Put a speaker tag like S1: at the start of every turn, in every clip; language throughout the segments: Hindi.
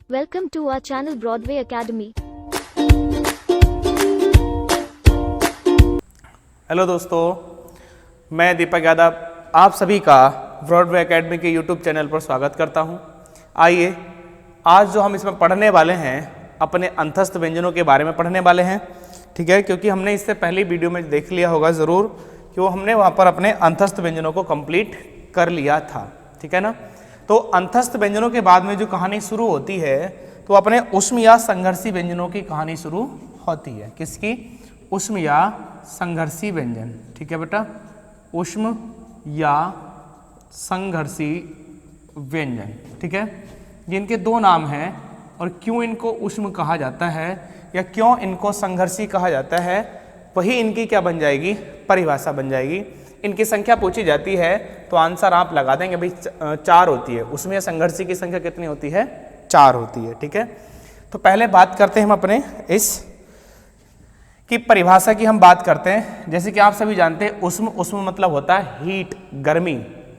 S1: Welcome to our channel Broadway Academy.
S2: Hello दोस्तों, मैं दीपक यादव आप सभी का ब्रॉडवे एकेडमी के यूट्यूब चैनल पर स्वागत करता हूं। आइए आज जो हम इसमें पढ़ने वाले हैं अपने अंतस्थ व्यंजनों के बारे में पढ़ने वाले हैं, ठीक है। क्योंकि हमने इससे पहली वीडियो में देख लिया होगा ज़रूर कि वो हमने वहाँ पर अपने अंतस्थ व्यंजनों को कंप्लीट कर लिया था, ठीक है ना। तो अंतस्थ व्यंजनों के बाद में जो कहानी शुरू होती है तो अपने उष्म या संघर्षी व्यंजनों की कहानी शुरू होती है। किसकी? उष्म या संघर्षी व्यंजन, ठीक है बेटा। उष्म या संघर्षी व्यंजन, ठीक है। जिनके दो नाम हैं और क्यों इनको उष्म कहा जाता है या क्यों इनको संघर्षी कहा जाता है, वही इनकी क्या बन जाएगी? परिभाषा बन जाएगी। इनकी संख्या पूछी जाती है तो आंसर आप लगा देंगे भाई 4 होती है। उसमें या संघर्षी की संख्या कितनी होती है? 4 होती है, ठीक है। तो पहले बात करते हैं हम अपने इस की परिभाषा की हम बात करते हैं। जैसे कि आप सभी जानते हैं उष्म मतलब होता है हीट, गर्मी,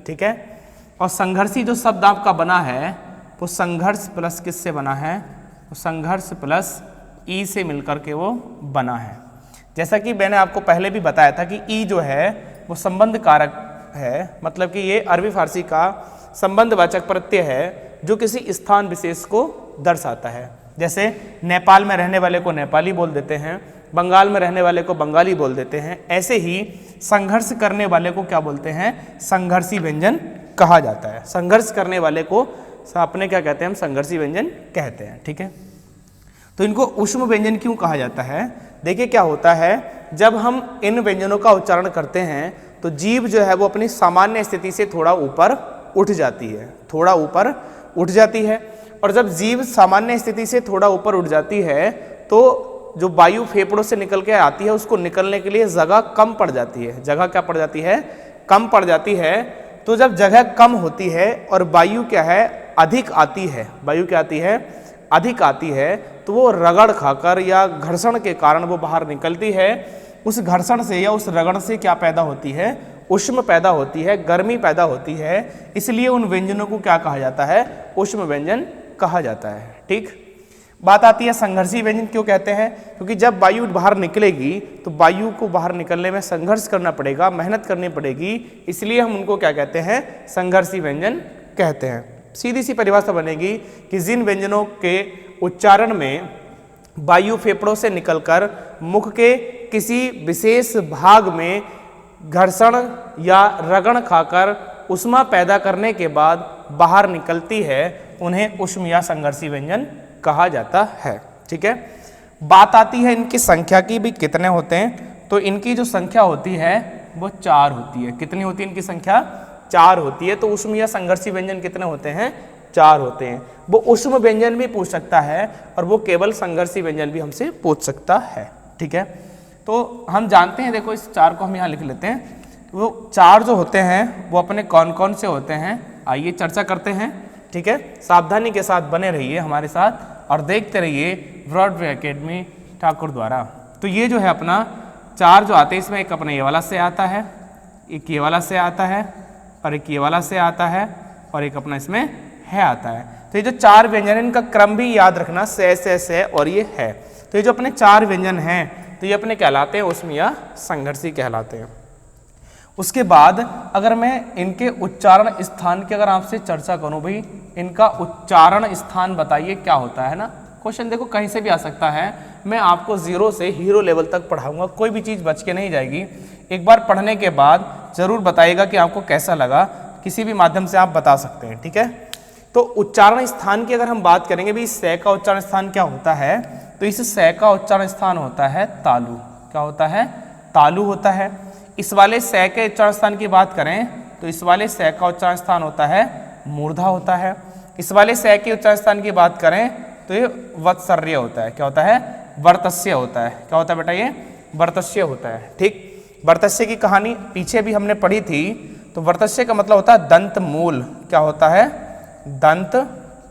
S2: ठीक है। और संघर्षी जो शब्द आपका बना है वो संघर्ष प्लस किससे बना है? तो संघर्ष प्लस ई से मिलकर के वो बना है। जैसा कि मैंने आपको पहले भी बताया था कि ई जो है वो संबंध कारक है, मतलब कि ये अरबी फारसी का संबंधवाचक प्रत्यय है जो किसी स्थान विशेष को दर्शाता है। जैसे नेपाल में रहने वाले को नेपाली बोल देते हैं, बंगाल में रहने वाले को बंगाली बोल देते हैं। ऐसे ही संघर्ष करने वाले को क्या बोलते हैं? संघर्षी व्यंजन कहा जाता है। संघर्ष करने वाले को अपने क्या कहते हैं? हम संघर्षी व्यंजन कहते हैं, ठीक है। तो इनको उष्म व्यंजन क्यों कहा जाता है? देखिए क्या होता है, जब हम इन व्यंजनों का उच्चारण करते हैं तो जीभ जो है वो अपनी सामान्य स्थिति से थोड़ा ऊपर उठ जाती है, थोड़ा ऊपर उठ जाती है। और जब जीभ सामान्य स्थिति से थोड़ा ऊपर उठ जाती है तो जो वायु फेफड़ों से निकल के आती है उसको निकलने के लिए जगह कम पड़ जाती है। जगह क्या पड़ जाती है? कम पड़ जाती है। तो जब जगह कम होती है और वायु क्या है? अधिक आती है, वायु क्या आती है? अधिक आती है, तो वो रगड़ खाकर या घर्षण के कारण वो बाहर निकलती है। उस घर्षण से या उस रगड़ से क्या पैदा होती है? उष्म पैदा होती है, गर्मी पैदा होती है। इसलिए उन व्यंजनों को क्या कहा जाता है? उष्म व्यंजन कहा जाता है, ठीक। बात आती है संघर्षी व्यंजन क्यों कहते हैं? क्योंकि जब वायु बाहर निकलेगी तो वायु को बाहर निकलने में संघर्ष करना पड़ेगा, मेहनत करनी पड़ेगी, इसलिए हम उनको क्या कहते हैं? संघर्षी व्यंजन कहते हैं। सीधी सी परिभाषा बनेगी कि जिन व्यंजनों के उच्चारण में वायु फेफड़ों से निकलकर मुख के किसी विशेष भाग में घर्षण या रगड़ खाकर उष्मा पैदा करने के बाद बाहर निकलती है, उन्हें उष्म या संघर्षी व्यंजन कहा जाता है, ठीक है। बात आती है इनकी संख्या की भी, कितने होते हैं? तो इनकी जो संख्या होती है वो 4 होती है। कितनी होती है इनकी संख्या? 4 होती है। तो उष्म या संघर्षी व्यंजन कितने होते हैं? 4 होते हैं। वो उष्म व्यंजन भी पूछ सकता है और वो केवल संघर्षी व्यंजन भी हमसे पूछ सकता है, ठीक है। तो हम जानते हैं, देखो इस 4 को हम यहाँ लिख लेते हैं। वो 4 जो होते हैं वो अपने कौन कौन से होते हैं, आइए चर्चा करते हैं, ठीक है। सावधानी के साथ बने रहिए हमारे साथ और देखते रहिए ब्रॉडवे एकेडमी ठाकुर द्वारा। तो ये जो है अपना 4 जो आते हैं, इसमें एक अपने ये वाला से आता है, एक ये वाला से आता है और एक ये वाला से आता है और एक अपना इसमें है आता है। तो ये जो 4 व्यंजन है इनका क्रम भी याद रखना, से और ये है। तो ये जो अपने 4 व्यंजन हैं तो ये अपने कहलाते हैं उष्म या संघर्षी कहलाते हैं। उसके बाद अगर मैं इनके उच्चारण स्थान की अगर आपसे चर्चा करूं, भाई इनका उच्चारण स्थान बताइए क्या होता है ना। क्वेश्चन देखो कहीं से भी आ सकता है। मैं आपको 0 से हीरो लेवल तक पढ़ाऊंगा, कोई भी चीज़ बच के नहीं जाएगी। एक बार पढ़ने के बाद जरूर बताइएगा कि आपको कैसा लगा, किसी भी माध्यम से आप बता सकते हैं, ठीक है। तो उच्चारण स्थान की अगर हम बात करेंगे, भी से का उच्चारण स्थान क्या होता है? तो इस से का उच्चारण स्थान होता है तालु। क्या होता है? तालु होता है। इस वाले से के उच्चारण स्थान की बात करें तो इस वाले से का उच्चारण स्थान होता है मूर्धा होता है। इस वाले से के उच्चारण स्थान की बात करें तो ये वत्सर्य होता है। क्या होता है? वर्तस्य होता है। क्या होता है बेटा? ये वर्तस्य होता है, ठीक। वर्तस्य की कहानी पीछे भी हमने पढ़ी थी। तो वर्तस्य का मतलब होता है दंत मूल। क्या होता है? दंत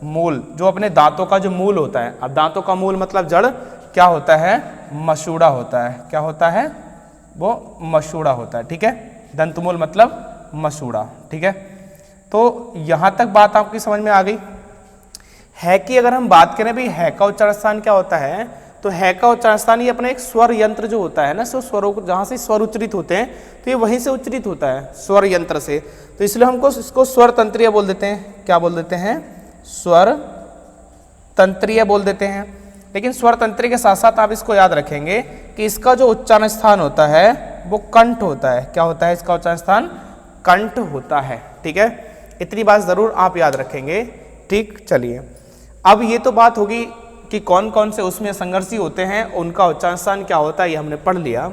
S2: मूल, जो अपने दांतों का जो मूल होता है। अब दांतों का मूल मतलब जड़ क्या होता है? मसूड़ा होता है। क्या होता है? वो मसूड़ा होता है, ठीक है। दंतमूल मतलब मसूड़ा, ठीक है। तो यहां तक बात आपकी समझ में आ गई। है की अगर हम बात करें भाई, है का उच्चारण स्थान क्या होता है, तो है का उच्चारण स्थान ये अपना एक स्वर यंत्र जो होता है ना, सो स्वरों को जहाँ से स्वर उच्चरित होते हैं तो ये वहीं से उच्चरित होता है स्वर यंत्र से, तो इसलिए हमको इसको स्वर तंत्रीय बोल देते हैं। क्या बोल देते हैं? स्वर तंत्रीय बोल देते हैं। लेकिन स्वर तंत्रीय के साथ साथ आप इसको याद रखेंगे कि इसका जो उच्चारण स्थान होता है वो कंठ होता है। क्या होता है इसका उच्चारण स्थान? कंठ होता है। ठीक है, इतनी बात जरूर आप याद रखेंगे। ठीक, चलिए अब ये तो बात होगी कि कौन कौन से उसमें संघर्षी होते हैं, उनका उच्चारण स्थान क्या होता है, ये हमने पढ़ लिया।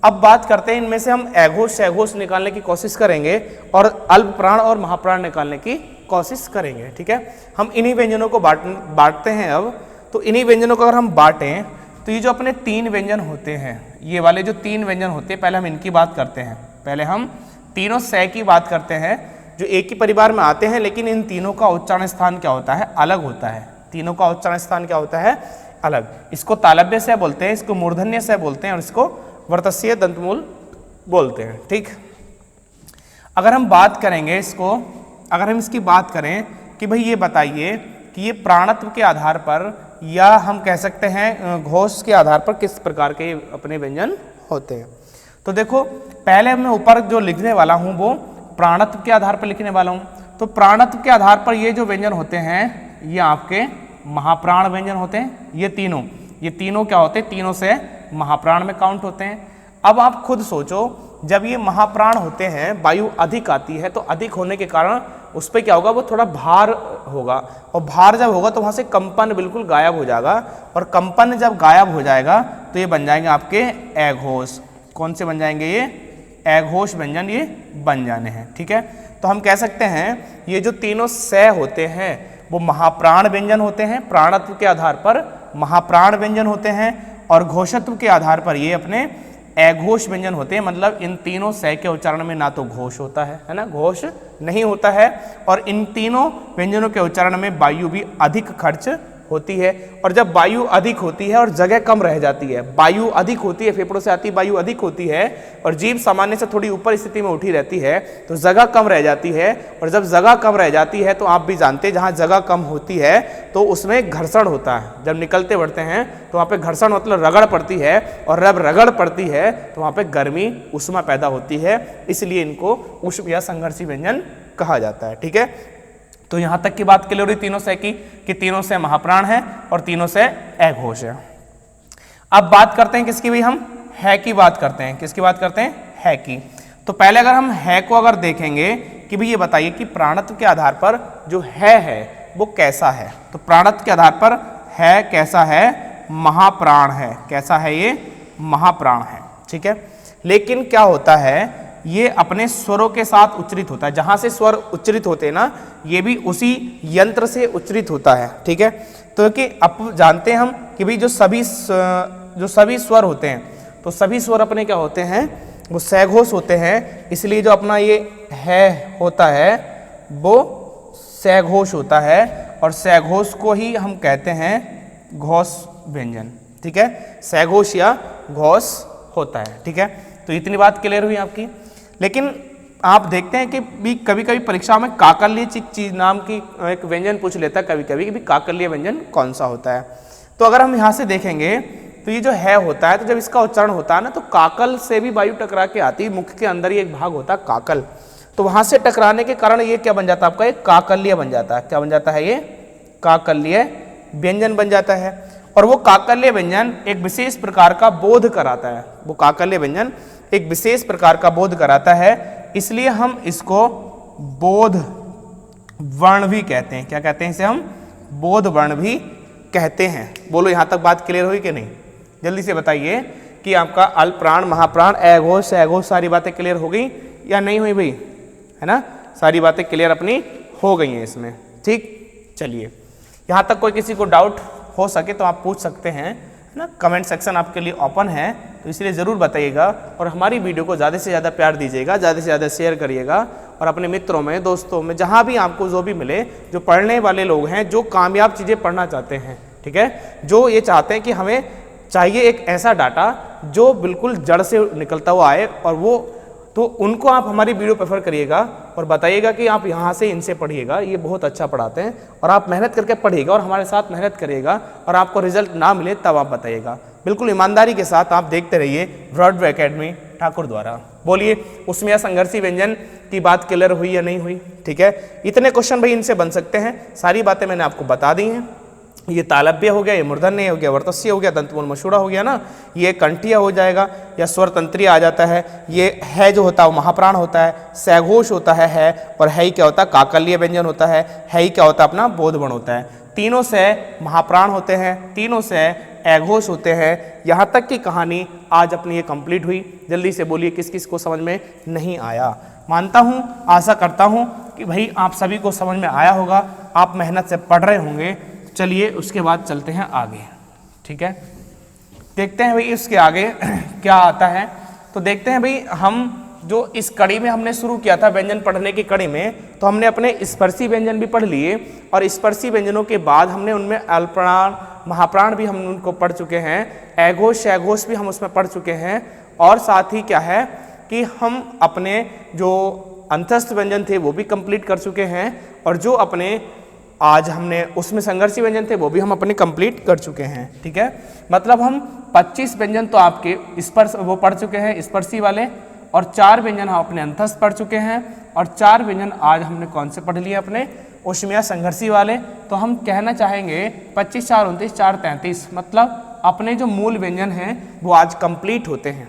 S2: अब बात करते हैं इनमें से हम अघोष सहघोष निकालने की कोशिश करेंगे और अल्प प्राण और महाप्राण निकालने की कोशिश करेंगे। ठीक है, हम इन्हीं व्यंजनों को बांटते हैं। अब तो इन्हीं व्यंजनों को अगर हम बांटें तो ये जो अपने 3 व्यंजन होते हैं, ये वाले जो 3 व्यंजन होते हैं, पहले हम इनकी बात करते हैं। पहले हम तीनों सह की बात करते हैं जो एक ही परिवार में आते हैं, लेकिन इन तीनों का उच्चारण स्थान क्या होता है? अलग होता है। तीनों का उच्चारण स्थान क्या होता है? अलग। इसको तालव्य सह बोलते हैं, इसको मूर्धन्य सह बोलते हैं और इसको वर्तस्सीय दंतमूल बोलते हैं। ठीक, अगर हम बात करेंगे इसको, अगर हम इसकी बात करें कि भाई ये बताइए कि ये प्राणत्व के आधार पर या हम कह सकते हैं घोष के आधार पर किस प्रकार के अपने व्यंजन होते हैं। तो देखो, पहले मैं ऊपर जो लिखने वाला हूँ वो प्राणत्व के आधार पर लिखने वाला हूँ। तो प्राणत्व के आधार पर ये जो व्यंजन होते हैं ये आपके महाप्राण व्यंजन होते हैं। ये तीनों क्या होते हैं? तीनों से महाप्राण में काउंट होते हैं। अब आप खुद सोचो, जब ये महाप्राण होते हैं, वायु अधिक आती है, तो अधिक होने के कारण उस पर क्या होगा? वो थोड़ा भार होगा, और भार जब होगा तो वहाँ से कंपन बिल्कुल गायब हो जाएगा, और कंपन जब गायब हो जाएगा तो ये बन जाएंगे आपके अघोष। कौन से बन जाएंगे? ये अघोष व्यंजन ये बन जाने हैं। ठीक है, तो हम कह सकते हैं ये जो तीनों सह होते हैं वो महाप्राण व्यंजन होते हैं। प्राणत्व के आधार पर महाप्राण व्यंजन होते हैं और घोषत्व के आधार पर ये अपने अघोष व्यंजन होते हैं। मतलब इन तीनों सह के उच्चारण में ना तो घोष होता है ना, घोष नहीं होता है, और इन तीनों व्यंजनों के उच्चारण में वायु भी अधिक खर्च होती है। और जब वायु अधिक होती है और जगह कम रह जाती है, वायु अधिक होती है, फेफड़ों से आती वायु अधिक होती है और जीभ सामान्य से थोड़ी ऊपर स्थिति में उठी रहती है, तो जगह कम रह जाती है। और जब जगह कम रह जाती है तो आप भी जानते हैं जहाँ जगह कम होती है तो उसमें घर्षण होता है। जब निकलते बढ़ते हैं तो वहाँ पे घर्षण मतलब रगड़ पड़ती है, और जब रगड़ पड़ती है तो वहाँ पे गर्मी ऊष्मा पैदा होती है, इसलिए इनको उष्म या संघर्षी व्यंजन कहा जाता है। ठीक है, तो यहां तक की बात क्लियर हुई तीनों से की कि तीनों से महाप्राण है और तीनों से अघोष है। अब बात करते हैं किसकी? भी हम है की बात करते हैं। किसकी बात करते हैं? है की। तो पहले अगर हम है को अगर देखेंगे कि भाई ये बताइए कि प्राणत्व के आधार पर जो है वो कैसा है, तो प्राणत्व के आधार पर है कैसा है? महाप्राण है। कैसा है? ये महाप्राण है। ठीक है, लेकिन क्या होता है, ये अपने स्वरों के साथ उच्चरित होता है। जहां से स्वर उच्चरित होते हैं ना, ये भी उसी यंत्र से उच्चरित होता है। ठीक है, तो कि अब जानते हैं हम कि भाई जो सभी स्वर होते हैं, तो सभी स्वर अपने क्या होते हैं? वो सहघोष होते हैं। इसलिए जो अपना ये है होता है वो सहघोष होता है, और सहघोष को ही हम कहते हैं घोष व्यंजन। ठीक है, सहघोष या घोष होता है। ठीक है, तो इतनी बात क्लियर हुई आपकी। लेकिन आप देखते हैं कि भी कभी कभी परीक्षा में काकल्य चीज नाम की एक व्यंजन पूछ लेता है कभी कभी कि भी काकल्य व्यंजन कौन सा होता है। तो अगर हम यहाँ से देखेंगे तो ये जो है होता है, तो जब इसका उच्चारण होता है ना, तो काकल से भी वायु टकरा के आती है। मुख के अंदर ही एक भाग होता है काकल, तो वहां से टकराने के कारण ये क्या बन जाता है? आपका एक काकल्य बन जाता है। क्या बन जाता है? ये काकल्य व्यंजन बन जाता है। और वो काकल्य व्यंजन एक विशेष प्रकार का बोध कराता है। वो काकल्य व्यंजन एक विशेष प्रकार का बोध कराता है, इसलिए हम इसको बोध वर्ण भी कहते हैं। क्या कहते हैं इसे? हम बोध वर्ण भी कहते हैं। बोलो, यहां तक बात क्लियर हुई कि नहीं? जल्दी से बताइए कि आपका अल्प प्राण, महाप्राण, अघोष, सहघोष सारी बातें क्लियर हो गई या नहीं हुई भाई? है ना, सारी बातें क्लियर अपनी हो गई हैं इसमें। ठीक, चलिए यहां तक कोई किसी को डाउट हो सके तो आप पूछ सकते हैं, है ना। कमेंट सेक्शन आपके लिए ओपन है, तो इसलिए ज़रूर बताइएगा और हमारी वीडियो को ज़्यादा से ज़्यादा प्यार दीजिएगा, ज़्यादा से ज़्यादा शेयर करिएगा और अपने मित्रों में, दोस्तों में, जहाँ भी आपको जो भी मिले, जो पढ़ने वाले लोग हैं, जो कामयाब चीज़ें पढ़ना चाहते हैं, ठीक है, जो ये चाहते हैं कि हमें चाहिए एक ऐसा डाटा जो बिल्कुल जड़ से निकलता हुआ आए, और वो तो उनको आप हमारी वीडियो प्रेफर करिएगा। और और बताइएगा कि आप यहाँ से इनसे पढ़िएगा, ये बहुत अच्छा पढ़ाते हैं, और आप मेहनत करके पढ़िएगा और हमारे साथ मेहनत करिएगा, और आपको रिजल्ट ना मिले तब आप बताइएगा। बिल्कुल ईमानदारी के साथ आप देखते रहिए ब्रॉडवे एकेडमी ठाकुर द्वारा। बोलिए उसमें संघर्षी व्यंजन की बात क्लियर हुई या नहीं हुई? ठीक है, इतने क्वेश्चन भाई इनसे बन सकते हैं, सारी बातें मैंने आपको बता दी हैं। ये तालव्य हो गया, ये मूर्धन्य हो गया, वर्तस्य हो गया, दंतमूल मशूड़ा हो गया ना, ये कंठीय हो जाएगा या स्वर तंत्रीय आ जाता है। ये है जो होता है वो महाप्राण होता है, सैघोष होता है, और है क्या होता है काकल्य व्यंजन होता है क्या होता है अपना बोधवर्ण होता है। तीनों से महाप्राण होते हैं, तीनों से एघोष होते हैं। यहाँ तक की कहानी आज अपनी ये कंप्लीट हुई। जल्दी से बोलिए किस किस को समझ में नहीं आया। मानता हूँ, आशा करता हूँ कि भाई आप सभी को समझ में आया होगा, आप मेहनत से पढ़ रहे होंगे। चलिए उसके बाद चलते हैं आगे। ठीक है, देखते हैं भाई इसके आगे क्या आता है। तो देखते हैं भाई, हम जो इस कड़ी में हमने शुरू किया था व्यंजन पढ़ने की कड़ी में, तो हमने अपने स्पर्शी व्यंजन भी पढ़ लिए, और स्पर्शी व्यंजनों के बाद हमने उनमें अल्पप्राण महाप्राण भी हम उनको पढ़ चुके हैं, एघोष शैघोष भी हम उसमें पढ़ चुके हैं, और साथ ही क्या है कि हम अपने जो अंतस्थ व्यंजन थे वो भी कंप्लीट कर चुके हैं, और जो अपने आज हमने उसमें संघर्षी व्यंजन थे वो भी हम अपने कंप्लीट कर चुके हैं। ठीक है, मतलब हम 25 व्यंजन तो आपके स्पर्श वो पढ़ चुके हैं स्पर्शी वाले, और 4 व्यंजन हम अपने अंतस्थ पढ़ चुके हैं, और 4 व्यंजन आज हमने कौन से पढ़ लिए अपने ऊष्मीय संघर्षी वाले। तो हम कहना चाहेंगे 25 4 29 4 33, मतलब अपने जो मूल व्यंजन हैं वो आज कंप्लीट होते हैं।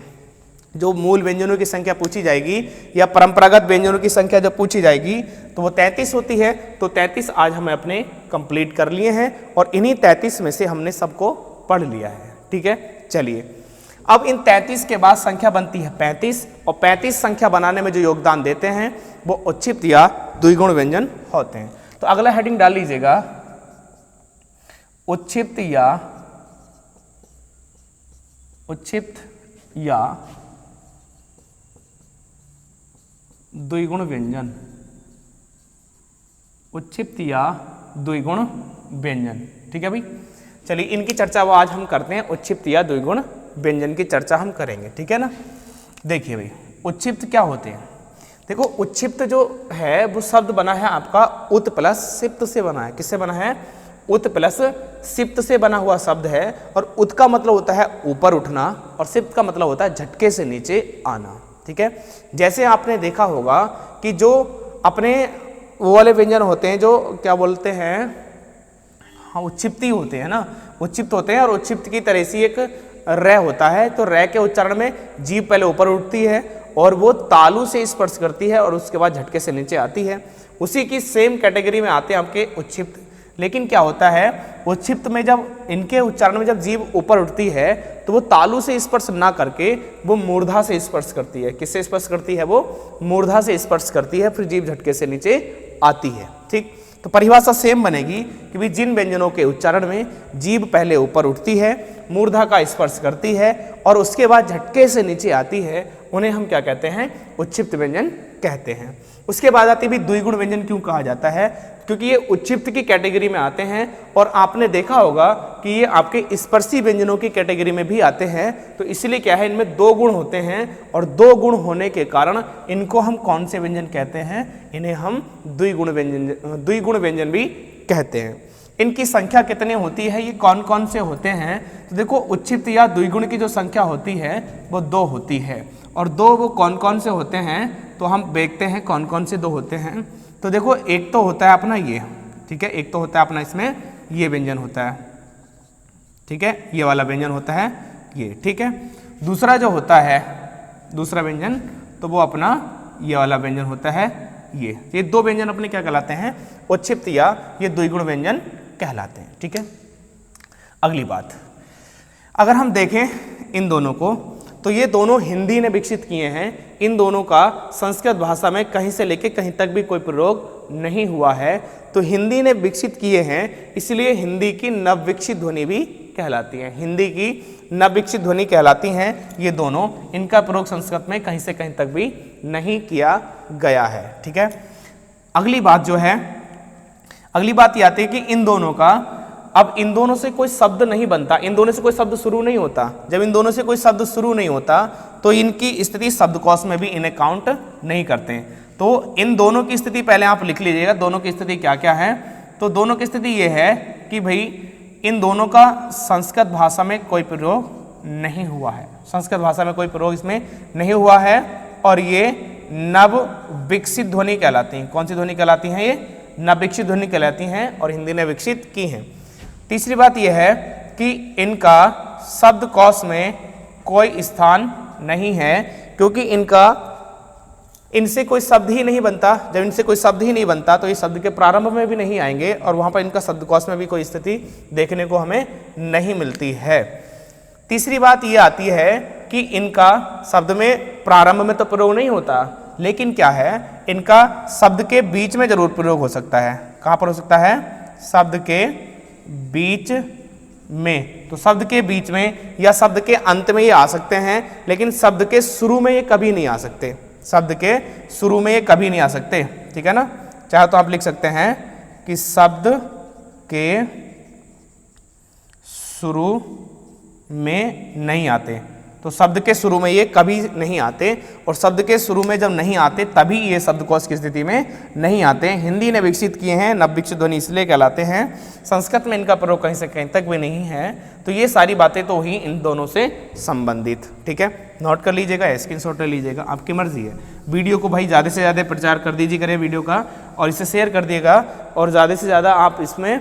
S2: जो मूल व्यंजनों की संख्या पूछी जाएगी या परंपरागत व्यंजनों की संख्या जब पूछी जाएगी तो वो 33 होती है। तो 33 आज हमें अपने कंप्लीट कर लिए हैं, और इन्हीं 33 में से हमने सबको पढ़ लिया है। ठीक है, चलिए अब इन 33 के बाद संख्या बनती है 35, और 35 संख्या बनाने में जो योगदान देते हैं वो उच्छिप्त या द्विगुण व्यंजन होते हैं। तो अगला हेडिंग डाल लीजिएगा, उच्छिप्त या द्विगुण व्यंजन, उच्छिप्त या द्विगुण व्यंजन। ठीक है भाई, चलिए इनकी चर्चा वो आज हम करते हैं, उच्छिप्त या द्विगुण व्यंजन की चर्चा हम करेंगे। ठीक है ना, देखिए भाई उच्छिप्त क्या होते हैं। देखो उच्छिप्त जो है वो शब्द बना है आपका उत प्लस सिप्त से बना है। किससे बना है? उत प्लस सिप्त से बना हुआ शब्द है, और उत का मतलब होता है ऊपर उठना, और सिप्त का मतलब होता है झटके से नीचे आना। ठीक है, जैसे आपने देखा होगा कि जो अपने वो वाले व्यंजन होते हैं जो क्या बोलते हैं, हाँ उच्छिप्ती होते हैं ना, उच्छिप्त होते हैं, और उच्छिप्त की तरह से एक रे होता है। तो रे के उच्चारण में जीभ पहले ऊपर उठती है और वो तालु से स्पर्श करती है, और उसके बाद झटके से नीचे आती है। उसी की सेम कैटेगरी में आते हैं आपके उच्छिप्त। लेकिन क्या होता है, उच्छिप्त में जब इनके उच्चारण में जब जीभ ऊपर उठती है तो वो तालु से स्पर्श ना करके वो मूर्धा से स्पर्श करती है। किससे स्पर्श करती है? वो मूर्धा से स्पर्श करती है, फिर जीभ झटके से नीचे आती है। ठीक, तो परिभाषा सेम बनेगी कि भी जिन व्यंजनों के उच्चारण में जीभ पहले ऊपर उठती है, मूर्धा का स्पर्श करती है, और उसके बाद झटके से नीचे आती है, उन्हें हम क्या कहते हैं? उच्छिप्त व्यंजन कहते हैं। उसके बाद आती भी द्विगुण व्यंजन क्यों कहा जाता है? क्योंकि ये उच्छिप्त की कैटेगरी में आते हैं, और आपने देखा होगा कि ये आपके स्पर्शी व्यंजनों की कैटेगरी में भी आते हैं। तो इसलिए क्या है, इनमें 2 गुण होते हैं, और 2 गुण होने के कारण इनको हम कौन से व्यंजन कहते हैं? इन्हें हम द्विगुण व्यंजन भी कहते हैं। इनकी संख्या कितनी होती है, ये कौन कौन से होते हैं? तो देखो उच्छिप्त या द्विगुण की जो संख्या होती है वो 2 होती है, और 2 वो कौन कौन से होते हैं तो हम देखते हैं कौन कौन से 2 होते हैं। तो देखो एक तो होता है अपना ये, ठीक है, एक तो होता है अपना इसमें ये व्यंजन होता है, ठीक है, ये वाला व्यंजन होता है ये, ठीक है। दूसरा जो होता है दूसरा व्यंजन, तो वो अपना ये वाला व्यंजन होता है ये 2 व्यंजन अपने क्या कहलाते हैं? उच्छिप्त या ये द्विगुण व्यंजन कहलाते हैं, ठीक है। अगली बात, अगर हम देखें इन दोनों को, तो ये दोनों हिंदी ने विकसित किए हैं। इन दोनों का संस्कृत भाषा में कहीं से लेके कहीं तक भी कोई प्रयोग नहीं हुआ है, तो हिंदी ने विकसित किए हैं, इसलिए हिंदी की नवविकसित ध्वनि भी कहलाती है। हिंदी की नवविकसित ध्वनि कहलाती हैं ये दोनों। इनका प्रयोग संस्कृत में कहीं से कहीं तक भी नहीं किया गया है, ठीक है। अगली बात जो है, अगली बात ये आती है कि इन दोनों का, अब इन दोनों से कोई शब्द नहीं बनता, इन दोनों से कोई शब्द शुरू नहीं होता। जब इन दोनों से कोई शब्द शुरू नहीं होता तो इनकी स्थिति शब्दकोश में भी इन्हें काउंट नहीं करते हैं। तो इन दोनों की स्थिति पहले आप लिख लीजिएगा, दोनों की स्थिति क्या क्या है। तो दोनों की स्थिति ये है कि भाई इन दोनों का संस्कृत भाषा में कोई प्रयोग नहीं हुआ है, संस्कृत भाषा में कोई प्रयोग इसमें नहीं हुआ है, और ये नव विकसित ध्वनि कहलाती हैं। कौन सी ध्वनि कहलाती हैं? ये नव विकसित ध्वनि कहलाती हैं और हिंदी ने विकसित की हैं। तीसरी बात यह है कि इनका शब्दकोश में कोई स्थान नहीं है, क्योंकि इनसे कोई शब्द ही नहीं बनता। जब इनसे कोई शब्द ही नहीं बनता तो ये शब्द के प्रारंभ में भी नहीं आएंगे और वहाँ पर इनका शब्दकोश में भी कोई स्थिति देखने को हमें नहीं मिलती है। तीसरी बात ये आती है कि इनका शब्द में प्रारंभ में तो प्रयोग नहीं होता, लेकिन क्या है, इनका शब्द के बीच में जरूर प्रयोग हो सकता है। कहाँ पर हो सकता है? शब्द के बीच में। तो शब्द के बीच में या शब्द के अंत में ये आ सकते हैं, लेकिन शब्द के शुरू में ये कभी नहीं आ सकते। शब्द के शुरू में ये कभी नहीं आ सकते, ठीक है ना। चाहे तो आप लिख सकते हैं कि शब्द के शुरू में नहीं आते। तो शब्द के शुरू में ये कभी नहीं आते, और शब्द के शुरू में जब नहीं आते तभी ये शब्दकोश की स्थिति में नहीं आते। हिंदी ने विकसित किए हैं, नव विकसित ध्वनि इसलिए कहलाते हैं। संस्कृत में इनका प्रयोग कहीं से कहीं तक भी नहीं है। तो ये सारी बातें तो हुई इन दोनों से संबंधित, ठीक है। नोट कर लीजिएगा, स्क्रीनशॉट ले लीजिएगा, आपकी मर्जी है। वीडियो को भाई ज़्यादा से ज़्यादा प्रचार कर दीजिए करें वीडियो का, और इसे शेयर कर दिएगा, और ज़्यादा से ज़्यादा आप इसमें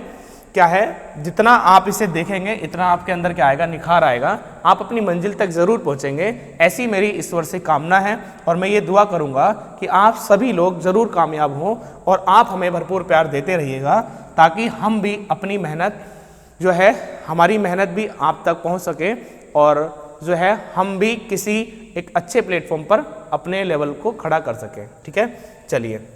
S2: क्या है, जितना आप इसे देखेंगे इतना आपके अंदर क्या आएगा, निखार आएगा, आप अपनी मंजिल तक जरूर पहुंचेंगे। ऐसी मेरी ईश्वर से कामना है, और मैं ये दुआ करूंगा कि आप सभी लोग जरूर कामयाब हों और आप हमें भरपूर प्यार देते रहिएगा, ताकि हम भी अपनी मेहनत जो है, हमारी मेहनत भी आप तक पहुंच सके, और जो है हम भी किसी एक अच्छे प्लेटफॉर्म पर अपने लेवल को खड़ा कर सकें, ठीक है। चलिए,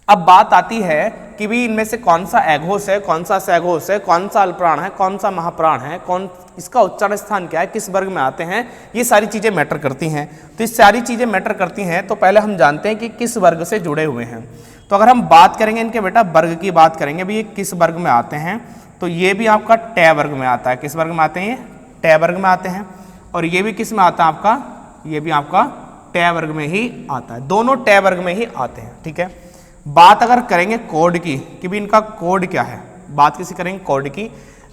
S2: अब बात आती है कि भी इनमें से कौन सा एघोष है, कौन सा सैघोष है, कौन सा अल्पप्राण है, कौन सा महाप्राण है, कौन इसका उच्चारण स्थान क्या है, किस वर्ग में आते हैं, ये सारी चीज़ें मैटर करती हैं। तो ये सारी चीज़ें मैटर करती हैं, तो पहले हम जानते हैं कि किस वर्ग से जुड़े हुए हैं। तो अगर हम बात करेंगे इनके बेटा वर्ग की बात करेंगे, भाई ये किस वर्ग में आते हैं, तो ये भी आपका ट वर्ग में आता है। किस वर्ग में आते हैं? ये ट वर्ग में आते हैं। और ये भी किस में आता है आपका? ये भी आपका ट वर्ग में ही आता है। दोनों ट वर्ग में ही आते हैं, ठीक है। बात अगर करेंगे कोड की कि भी इनका कोड क्या है, बात किसी करेंगे कोड की,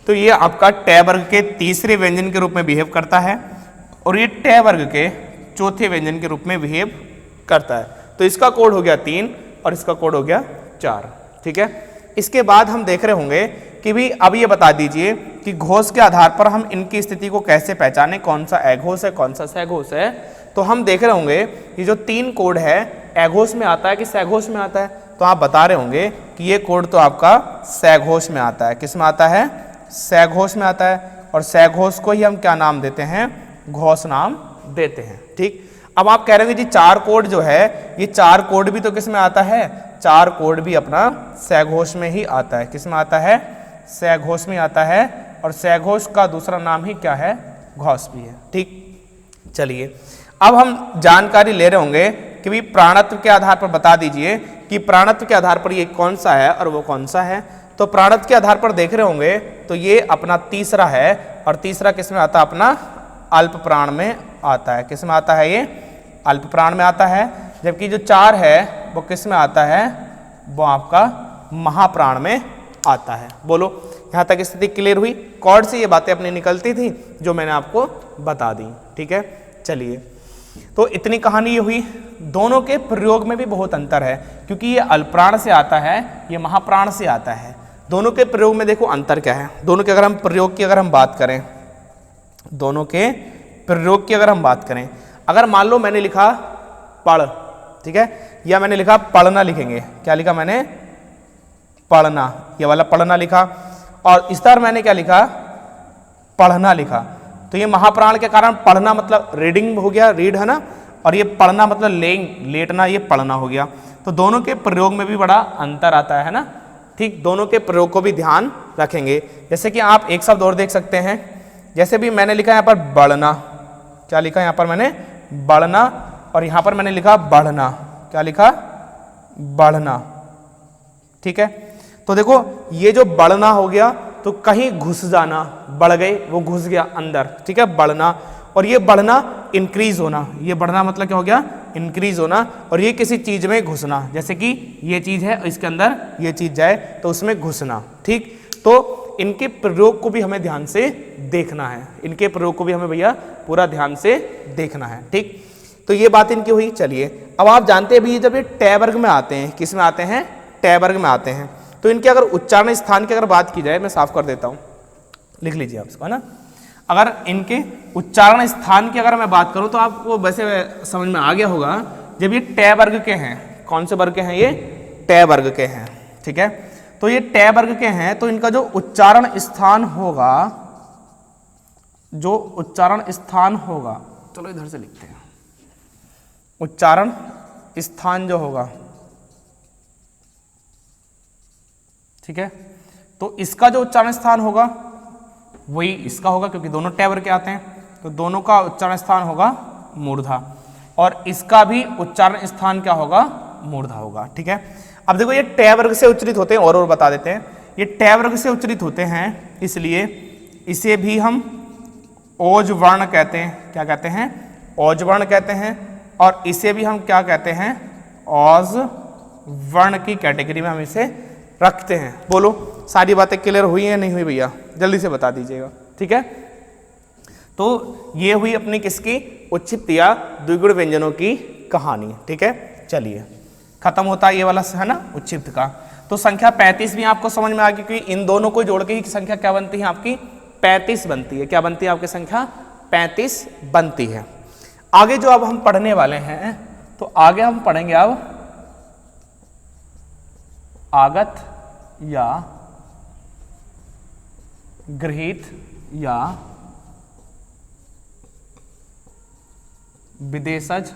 S2: तो ये आपका ट वर्ग के तीसरे व्यंजन के रूप में बिहेव करता है, और ये ट वर्ग के चौथे व्यंजन के रूप में बिहेव करता है। तो इसका कोड हो गया 3 और इसका कोड हो गया 4, ठीक है। इसके बाद हम देख रहे होंगे कि भी अब ये बता दीजिए कि घोष के आधार पर हम इनकी स्थिति को कैसे पहचाने, कौन सा एघोष है, कौन सा सैघोष है। तो हम देख रहे होंगे कि जो 3 कोड है एघोष में आता है कि सैघोष में आता है, तो आप बता रहे होंगे कि ये कोड तो आपका सैघोष में आता है। किस में आता है? सैघोष में आता है, और सैघोष को ही हम क्या नाम देते हैं? घोष नाम देते हैं, ठीक। अब आप कह रहे हैं जी 4 कोड जो है, ये 4 कोड भी तो किस में आता है? 4 कोड भी अपना सैघोष में ही आता है। किस में आता है? सैघोष में आता है, और सैघोष का दूसरा नाम ही क्या है? घोष भी है, ठीक। चलिए, अब हम जानकारी ले रहे होंगे कि भी प्राणत्व के आधार पर बता दीजिए कि प्राणत्व के आधार पर ये कौन सा है और वो कौन सा है। तो प्राणत्व के आधार पर देख रहे होंगे तो ये अपना तीसरा है, और तीसरा किस में आता है? अपना अल्प प्राण में आता है। किस में आता है? ये अल्प प्राण में आता है। जबकि जो 4 है वो किस में आता है? वो आपका महाप्राण में आता है। बोलो, यहाँ तक स्थिति क्लियर हुई? कॉर्ड से ये बातें अपनी निकलती थी जो मैंने आपको बता दी, ठीक है। चलिए, तो इतनी कहानी ये हुई। दोनों के प्रयोग में भी बहुत अंतर है, क्योंकि ये अल्पप्राण से आता है, ये महाप्राण से आता है। दोनों के प्रयोग में देखो अंतर क्या है। दोनों के अगर हम प्रयोग की अगर हम बात करें, दोनों के प्रयोग की अगर हम बात करें, अगर मान लो मैंने लिखा पढ़, ठीक है, या मैंने लिखा पढ़ना, लिखेंगे क्या लिखा मैंने? पढ़ना, ये वाला पढ़ना लिखा, और इस तरह मैंने क्या लिखा? पढ़ना लिखा। तो ये महाप्राण के कारण पढ़ना मतलब रीडिंग हो गया, रीड है ना, और ये पढ़ना मतलब लेंग, लेटना, ये पढ़ना हो गया। तो दोनों के प्रयोग में भी बड़ा अंतर आता है ना, ठीक। दोनों के प्रयोग को भी ध्यान रखेंगे। जैसे कि आप एक शब्द और देख सकते हैं, जैसे भी मैंने लिखा यहाँ पर बढ़ना, क्या लिखा यहाँ पर मैंने? बढ़ना, और यहाँ पर मैंने लिखा बढ़ना, क्या लिखा? बढ़ना, ठीक है। तो देखो ये जो बढ़ना हो गया तो कहीं घुस जाना, बढ़ गए, वो घुस गया अंदर, ठीक है, बढ़ना। और ये बढ़ना इंक्रीज होना, ये बढ़ना मतलब क्या हो गया, इंक्रीज होना। और ये किसी चीज में घुसना, जैसे कि ये चीज है, इसके अंदर ये चीज जाए तो उसमें घुसना। ठीक, तो इनके प्रयोग को भी हमें ध्यान से देखना है, इनके प्रयोग को भी हमें भैया पूरा ध्यान से देखना है। ठीक, तो ये बात इनकी हुई। चलिए अब आप जानते हैं भैया जब ये टै वर्ग में आते हैं, किस में आते हैं, टै वर्ग में आते हैं, तो इनके अगर उच्चारण स्थान की अगर बात की जाए, मैं साफ कर देता हूं, लिख लीजिए आप इसको, है ना। अगर इनके उच्चारण स्थान की अगर मैं बात करूं तो आपको वैसे समझ में आ गया होगा, जब ये टै वर्ग के हैं, कौन से वर्ग के हैं, ये टै वर्ग के हैं। ठीक है, तो ये टै वर्ग के हैं, तो इनका जो उच्चारण स्थान होगा, जो उच्चारण स्थान होगा, चलो इधर से लिखते हैं, उच्चारण स्थान जो होगा, ठीक है, तो इसका जो उच्चारण स्थान होगा वही इसका होगा, क्योंकि दोनों टै वर्ग के आते हैं, तो दोनों का उच्चारण स्थान होगा मूर्धा, और इसका भी उच्चारण स्थान क्या होगा, मूर्धा होगा। ठीक है, अब देखो ये टै वर्ग से उच्चरित होते हैं, और बता देते हैं, ये टै वर्ग से उच्चरित होते हैं, इसलिए इसे भी हम ओज वर्ण कहते हैं। क्या कहते हैं, ओज वर्ण कहते हैं, और इसे भी हम क्या कहते हैं, औज वर्ण की कैटेगरी में हम इसे रखते हैं। बोलो सारी बातें क्लियर हुई हैं नहीं हुई भैया, जल्दी से बता दीजिएगा। ठीक है, तो ये हुई अपनी किसकी, उच्छिप्त या द्विगुण व्यंजनों की कहानी। ठीक है, चलिए खत्म होता है ये वाला, है ना, उच्छिप्त का। तो संख्या 35 भी आपको समझ में आ गई, क्योंकि इन दोनों को जोड़ के ही संख्या क्या बनती है आपकी, 35 बनती है। क्या बनती है आपकी संख्या, 35 बनती है। आगे जो अब हम पढ़ने वाले हैं, तो आगे हम पढ़ेंगे अब आगत या गृहीत या विदेशज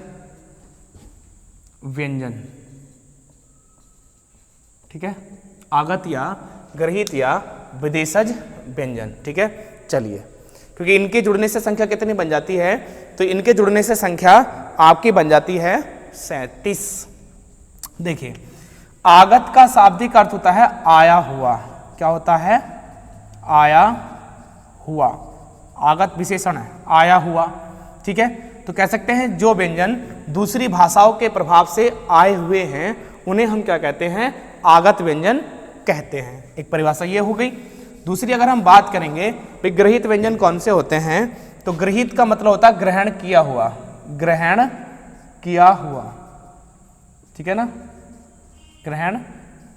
S2: व्यंजन। ठीक है, आगत या गृहीत या विदेशज व्यंजन। ठीक है, चलिए, क्योंकि इनके जुड़ने से संख्या कितनी बन जाती है, तो इनके जुड़ने से संख्या आपकी बन जाती है 37। देखिए, आगत का शाब्दिक अर्थ होता है आया हुआ। क्या होता है, आया हुआ, आगत विशेषण है, आया हुआ। ठीक है, तो कह सकते हैं जो व्यंजन दूसरी भाषाओं के प्रभाव से आए हुए हैं उन्हें हम क्या कहते हैं, आगत व्यंजन कहते हैं। एक परिभाषा ये हो गई। दूसरी अगर हम बात करेंगे कि गृहीत व्यंजन कौन से होते हैं, तो गृहीत का मतलब होता है ग्रहण किया हुआ, ग्रहण किया हुआ। ठीक है ना, ग्रहण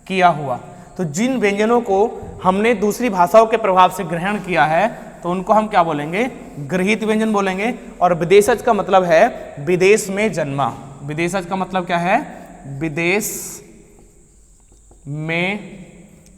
S2: किया हुआ। तो जिन व्यंजनों को हमने दूसरी भाषाओं के प्रभाव से ग्रहण किया है तो उनको हम क्या बोलेंगे, गृहीत व्यंजन बोलेंगे। और विदेशज का मतलब है विदेश में जन्मा। विदेशज का मतलब क्या है, विदेश में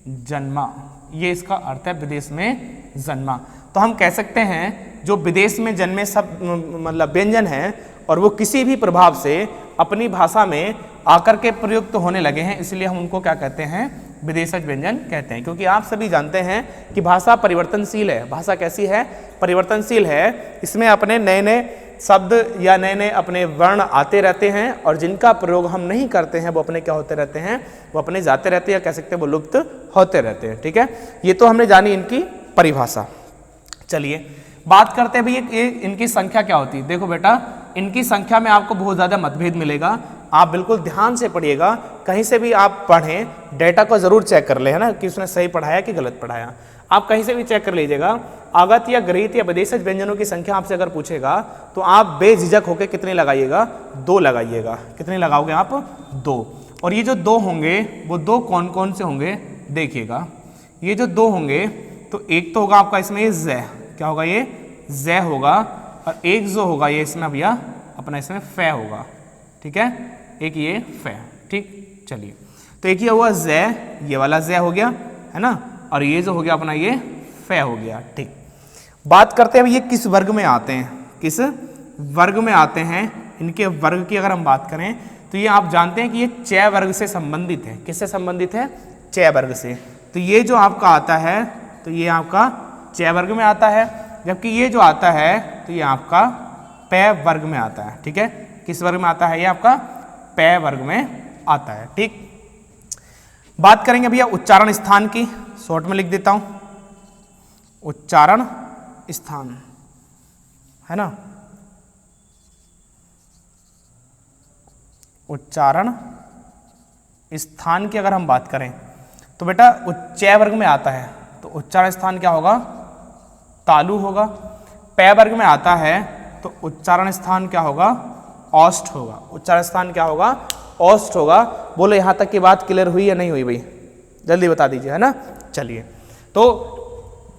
S2: जन्मा, ये इसका अर्थ है, विदेश में जन्मा। तो हम कह सकते हैं जो विदेश में जन्मे सब मतलब व्यंजन हैं और वो किसी भी प्रभाव से अपनी भाषा में आकर के प्रयुक्त होने लगे हैं, इसलिए हम उनको क्या कहते हैं, विदेशज व्यंजन कहते हैं। क्योंकि आप सभी जानते हैं कि भाषा परिवर्तनशील है। भाषा कैसी है, परिवर्तनशील है। इसमें अपने नए नए शब्द या नए नए अपने वर्ण आते रहते हैं, और जिनका प्रयोग हम नहीं करते हैं वो अपने क्या होते रहते हैं, वो अपने जाते रहते हैं, या कह सकते हैं वो लुप्त होते रहते हैं। ठीक है, ये तो हमने जानी इनकी परिभाषा। चलिए बात करते हैं भैया ये इनकी संख्या क्या होती है। देखो बेटा, इनकी संख्या में आपको बहुत ज़्यादा मतभेद मिलेगा। आप बिल्कुल ध्यान से पढ़िएगा, कहीं से भी आप पढ़ें डेटा को जरूर चेक कर ले, है ना, कि उसने सही पढ़ाया कि गलत पढ़ाया। आप कहीं से भी चेक कर लीजिएगा। आगत या गृहीत या विदेशज व्यंजनों की संख्या आपसे अगर पूछेगा तो आप बेझिझक होकर कितने लगाइएगा, 2 लगाइएगा। कितने लगाओगे आप, 2। और ये जो 2 होंगे वो 2 कौन कौन से होंगे, देखिएगा। ये जो 2 होंगे तो एक तो होगा आपका इसमें ये ज़, क्या होगा, ये ज़ होगा, और एक जो होगा ये इसमें भैया अपना इसमें फै होगा। ठीक है, एक ये फै। ठीक, चलिए, तो एक ये हुआ ज़, ये वाला ज़ हो गया, है ना, और ये जो हो गया अपना ये फै हो गया। ठीक, बात करते हैं ये किस वर्ग में आते हैं, किस वर्ग में आते हैं। इनके वर्ग की अगर हम बात करें तो ये आप जानते हैं कि ये चै वर्ग से संबंधित है। किससे संबंधित है, चै वर्ग से। तो ये जो आपका आता है तो ये आपका चै वर्ग में आता है, जबकि ये जो आता है तो ये आपका पै वर्ग में आता है। ठीक है, किस वर्ग में आता है, ये आपका पै वर्ग में आता है। ठीक, बात करेंगे भैया उच्चारण स्थान की, शॉर्ट में लिख देता हूं, उच्चारण स्थान, है ना। उच्चारण स्थान की अगर हम बात करें तो बेटा च वर्ग में आता है तो उच्चारण स्थान क्या होगा, तालु होगा। पै वर्ग में आता है तो उच्चारण स्थान क्या होगा, औष्ठ होगा। उच्चारण स्थान क्या होगा, औष्ठ होगा। बोलो यहाँ तक की बात क्लियर हुई या नहीं हुई भाई, जल्दी बता दीजिए, है ना। चलिए, तो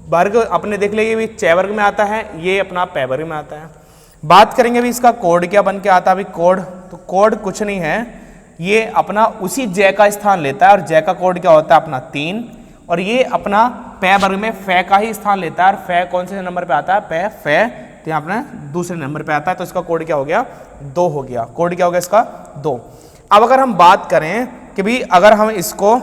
S2: वर्ग अपने देख लिए, भी च वर्ग में आता है, ये अपना पै वर्ग में आता है। बात करेंगे भी इसका कोड क्या बन के आता है। अभी कोड, तो कोड कुछ नहीं है, ये अपना उसी जय का स्थान लेता है और जय का कोड क्या होता है अपना 3, और ये अपना पै वर्ग में फै का ही स्थान लेता है। और फै कौन से नंबर पे आता है, पै फै, तो यहाँ अपने दूसरे नंबर पे आता है, तो इसका कोड क्या हो गया, 2 हो गया। कोड क्या हो गया इसका, 2। अब अगर हम बात करें कि भी अगर हम इसको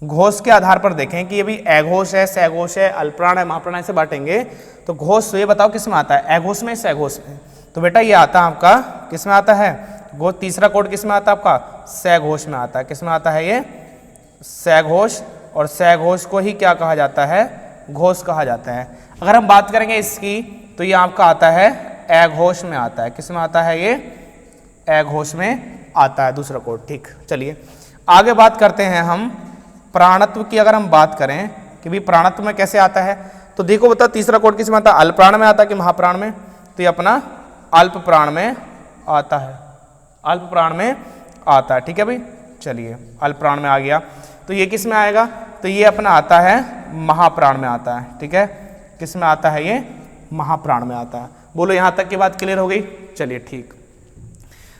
S2: घोष के आधार पर देखें कि ये भी अघोष है, सघोष है, अल्पप्राण है, महाप्राण ऐसे बांटेंगे, तो घोष तो ये बताओ किस में आता है, अघोष में, सघोष में। तो बेटा ये आता है आपका किस में आता है, तीसरा कोड किस में आता है आपका, सघोष में आता है। किस में आता है ये, सघोष। और सघोष को ही क्या कहा जाता है, घोष कहा जाता है। अगर हम बात करेंगे इसकी तो ये आपका आता है अघोष में आता है। किस में आता है ये, अघोष में आता है दूसरा कोड। ठीक, चलिए आगे बात करते हैं हम प्राणत्व की। अगर हम बात करें कि भी प्राणत्व में कैसे आता है, तो देखो बताओ तीसरा कोड किस में आता है, अल्प प्राण में आता है कि महाप्राण में, तो ये अपना अल्प प्राण में आता है, अल्प प्राण में आता है। ठीक है भाई, चलिए अल्प प्राण में आ गया, तो ये किस में आएगा, तो ये अपना आता है महाप्राण में आता है। ठीक है, किस में आता है, ये महाप्राण में आता है। बोलो यहाँ तक की बात क्लियर हो गई। चलिए ठीक,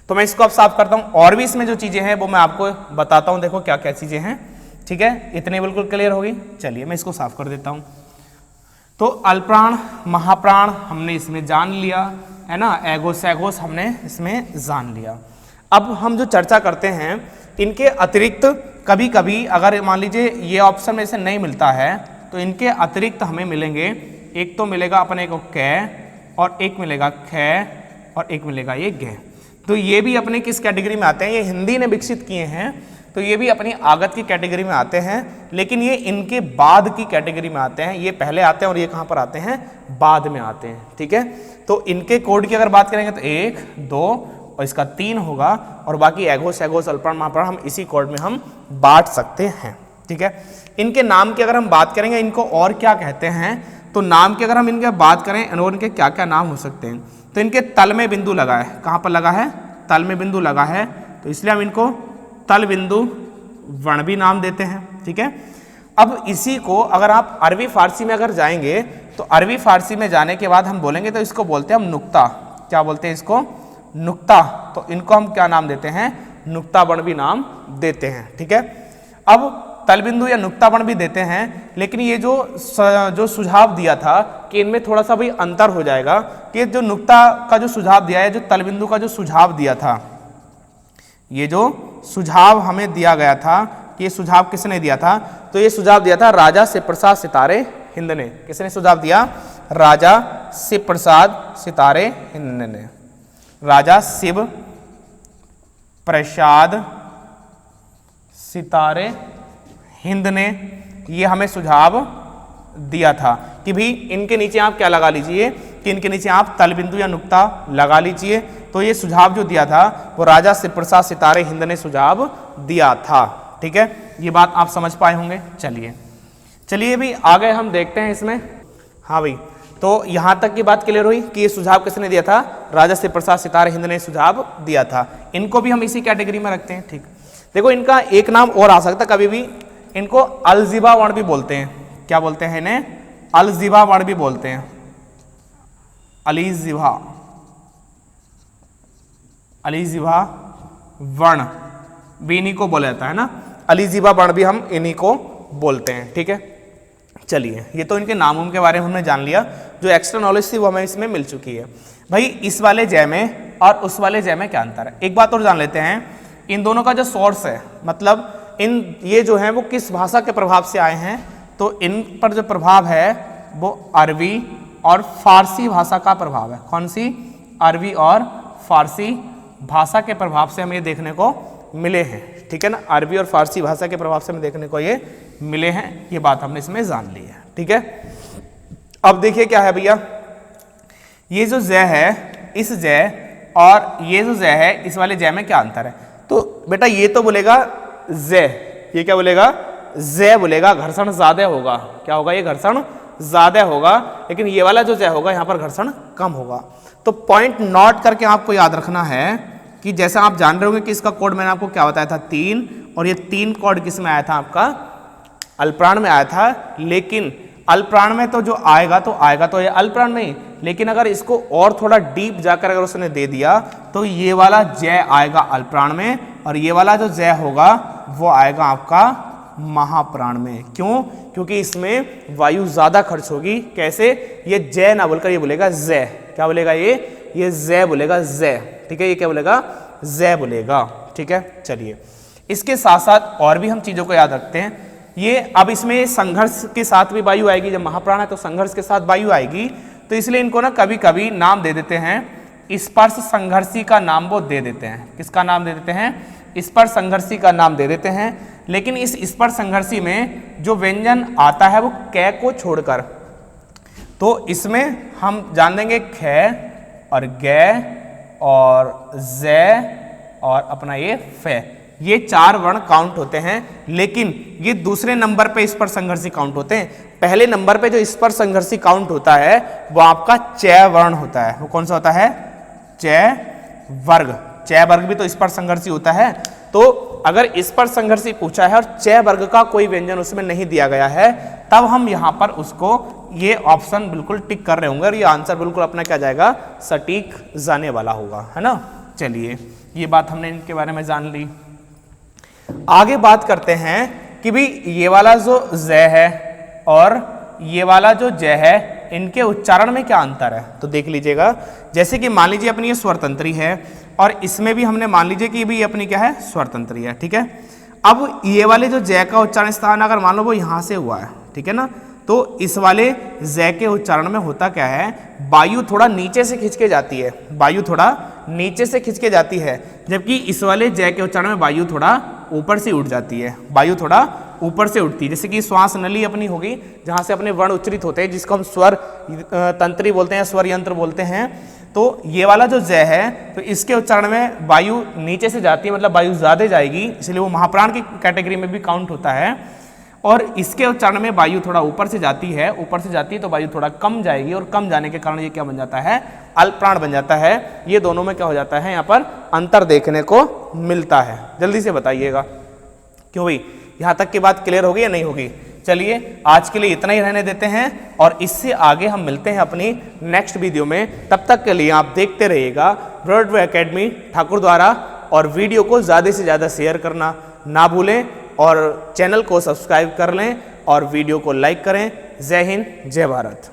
S2: तो मैं इसको अब साफ करता हूँ, और भी इसमें जो चीजें हैं वो मैं आपको बताता हूँ, देखो क्या क्या चीजें हैं। ठीक है, इतने बिल्कुल क्लियर हो गई। चलिए मैं इसको साफ कर देता हूँ। तो अल्पप्राण, महाप्राण हमने इसमें जान लिया, है ना, अघोष सघोष हमने इसमें जान लिया। अब हम जो चर्चा करते हैं इनके अतिरिक्त कभी कभी अगर मान लीजिए ये ऑप्शन में से नहीं मिलता है तो इनके अतिरिक्त हमें मिलेंगे, एक तो मिलेगा अपने को कै, और एक मिलेगा ख, और एक मिलेगा ये ग। तो ये भी अपने किस कैटेगरी में आते हैं, ये हिंदी ने विकसित किए हैं, तो ये भी अपनी आगत की कैटेगरी में आते हैं, लेकिन ये इनके बाद की कैटेगरी में आते हैं। ये पहले आते हैं और ये कहाँ पर आते हैं, बाद में आते हैं। ठीक है, तो इनके कोड की अगर बात करेंगे तो 1, 2 और इसका 3 होगा, और बाकी अघोष सघोष अल्पप्राण महाप्राण हम इसी कोड में हम बांट सकते हैं। ठीक है, इनके नाम की अगर हम बात करेंगे, इनको और क्या कहते हैं, तो नाम की अगर हम इनके बात करें और इनके क्या क्या नाम हो सकते हैं, तो इनके तल में बिंदु लगा है। कहाँ पर लगा है, तल में बिंदु लगा है, तो इसलिए हम इनको तल बिंदु वर्ण भी नाम देते हैं। ठीक है, अब इसी को अगर आप अरबी फारसी में अगर जाएंगे तो अरबी फारसी में जाने के बाद हम बोलेंगे तो इसको बोलते हैं हम नुक्ता। क्या बोलते हैं इसको, नुक्ता। तो इनको हम क्या नाम देते हैं, नुक्ता वर्ण भी नाम देते हैं। ठीक है, अब तल बिंदु या नुक्ता वर्ण भी देते हैं, लेकिन ये जो सुझाव दिया था कि इनमें थोड़ा सा भी अंतर हो जाएगा, कि जो नुक्ता का जो सुझाव दिया है, जो तल बिंदु का जो सुझाव दिया था, ये जो सुझाव हमें दिया गया था, कि ये सुझाव किसने दिया था, तो ये सुझाव दिया था राजा शिव प्रसाद सितारे हिंद ने। किसने सुझाव दिया, राजा शिव प्रसाद सितारे हिंद ने। राजा शिव प्रसाद सितारे हिंद ने ये हमें सुझाव दिया था कि भी इनके नीचे आप क्या लगा लीजिए, कि इनके नीचे आप तल बिंदु या नुक्ता लगा लीजिए। तो ये सुझाव जो दिया था वो राजा शिव प्रसाद सितारे हिंद ने सुझाव दिया था। ठीक है, ये बात आप समझ पाए होंगे। चलिए भी आगे हम देखते हैं इसमें। हाँ भाई, तो यहाँ तक की बात क्लियर हुई कि ये सुझाव किसने दिया था, राजा शिव प्रसाद सितारे हिंद ने सुझाव दिया था। इनको भी हम इसी कैटेगरी में रखते हैं। ठीक, देखो इनका एक नाम और आ सकता है, कभी भी इनको अलजिबा वर्ण भी बोलते हैं। क्या बोलते हैं इन्हें, अलजिबा वर्ण भी बोलते हैं, अलीजिबा, अलीजिबा वर्ण भी इन्हीं को बोला जाता है ना, अलीजिबा वर्ण भी हम इन्हीं को बोलते हैं। ठीक है, चलिए ये तो इनके नामों के बारे में हमने जान लिया, जो एक्स्ट्रा नॉलेज थी वो हमें इसमें मिल चुकी है। भाई इस वाले जय में और उस वाले जय में क्या अंतर है, एक बात और जान लेते हैं। इन दोनों का जो सोर्स है, मतलब ये जो है वो किस भाषा के प्रभाव से आए हैं, तो इन पर जो प्रभाव है वो अरबी और फारसी भाषा का प्रभाव है। कौन सी, अरबी और फारसी भाषा के प्रभाव से हमें देखने को मिले हैं। ठीक है ना, अरबी और फारसी भाषा के प्रभाव से हमें देखने को ये मिले हैं, ये बात हमने इसमें जान ली है। ठीक है, अब देखिए क्या है भैया, ये जो जय है, इस जय और ये जो ज है इस वाले ज में क्या अंतर है। तो बेटा ये तो बोलेगा ज, ये क्या बोलेगा ज बोलेगा, घर्षण ज्यादा होगा। क्या होगा, ये घर्षण ज्यादा होगा, लेकिन ये वाला जो ज होगा यहाँ पर घर्षण कम होगा। तो पॉइंट नोट करके आपको याद रखना है कि जैसा आप जान रहे होंगे कि इसका कोड मैंने आपको क्या बताया था 3, और ये 3 कोड किस में आया था, आपका अल्पप्राण में आया था। लेकिन अल्पप्राण में तो जो आएगा तो ये अल्पप्राण में ही, लेकिन अगर इसको और थोड़ा डीप जाकर अगर उसने दे दिया तो ये वाला ज आएगा अल्पप्राण में, और ये वाला जो ज होगा वो आएगा आपका महाप्राण में। क्यों? क्योंकि इसमें वायु ज्यादा खर्च होगी। कैसे? ये ज ना बोलकर ये बोलेगा ज। क्या बोलेगा ये ज बोलेगा ज। ठीक है, ये क्या बोलेगा ज बोलेगा। ठीक है, चलिए इसके साथ साथ और भी हम चीजों को याद रखते हैं। ये अब इसमें संघर्ष के साथ भी वायु आएगी, जब महाप्राण है तो संघर्ष के साथ वायु आएगी, तो इसलिए इनको ना कभी कभी नाम दे देते हैं स्पर्श संघर्षी का नाम वो दे देते हैं। किसका नाम दे देते हैं? स्पर्श संघर्षी का नाम दे देते हैं। लेकिन इस स्पर्श संघर्षी में जो व्यंजन आता है वो कै को छोड़कर, तो इसमें हम जान देंगे ख और ग और ज और अपना ये फ, ये 4 वर्ण काउंट होते हैं। लेकिन ये दूसरे नंबर पे स्पर्श संघर्षी काउंट होते हैं। पहले नंबर पे जो स्पर्श संघर्षी काउंट होता है वो आपका च वर्ण होता है। वो कौन सा होता है? च वर्ग। च वर्ग भी तो स्पर्श संघर्षी होता है। तो अगर स्पर्श संघर्षी पूछा है और च वर्ग का कोई व्यंजन उसमें नहीं दिया गया है, तब हम यहाँ पर उसको ये ऑप्शन बिल्कुल टिक कर रहे होंगे और ये आंसर बिल्कुल अपना क्या जाएगा, सटीक जाने वाला होगा, है ना। चलिए ये बात हमने इनके बारे में जान ली। आगे बात करते हैं कि भाई ये वाला जो ज है और ये वाला जो ज है, इनके उच्चारण में क्या अंतर है। तो देख लीजिएगा, जैसे कि मान लीजिए अपनी ये स्वरतंत्री है और इसमें भी हमने मान लीजिए कि भी अपनी क्या है, स्वरतंत्री है। ठीक है, अब ये वाले जो ज का उच्चारण स्थान अगर मान लो वो यहाँ से हुआ है, ठीक है ना, तो इस वाले ज के उच्चारण में होता क्या है, वायु थोड़ा नीचे से खिंच के जाती है, वायु थोड़ा नीचे से खिंच के जाती है, जबकि इस वाले ज के उच्चारण में वायु थोड़ा ऊपर से उठ जाती है, वायु थोड़ा ऊपर से उठती है। जैसे कि श्वास नली अपनी होगी जहां से अपने वर्ण उच्चरित होते हैं, जिसको हम स्वर तंत्री बोलते हैं, स्वर यंत्र बोलते हैं। तो ये वाला जो ज है, तो इसके उच्चारण में वायु नीचे से जाती है, मतलब वायु ज्यादा जाएगी, इसलिए वो महाप्राण की कैटेगरी में भी काउंट होता है। और इसके उच्चारण में वायु थोड़ा ऊपर से जाती है, तो वायु थोड़ा कम जाएगी, और कम जाने के कारण ये क्या बन जाता है, अल्पप्राण बन जाता है। ये दोनों में क्या हो जाता है, यहाँ पर अंतर देखने को मिलता है। जल्दी से बताइएगा, क्यों भाई, यहाँ तक की बात क्लियर होगी या नहीं होगी। चलिए आज के लिए इतना ही रहने देते हैं, और इससे आगे हम मिलते हैं अपनी नेक्स्ट वीडियो में। तब तक के लिए आप देखते रहिएगा ब्रॉडवे एकेडमी ठाकुर द्वारा, और वीडियो को ज़्यादा से ज़्यादा शेयर करना ना भूलें, और चैनल को सब्सक्राइब कर लें, और वीडियो को लाइक करें। जय हिंद, जय भारत।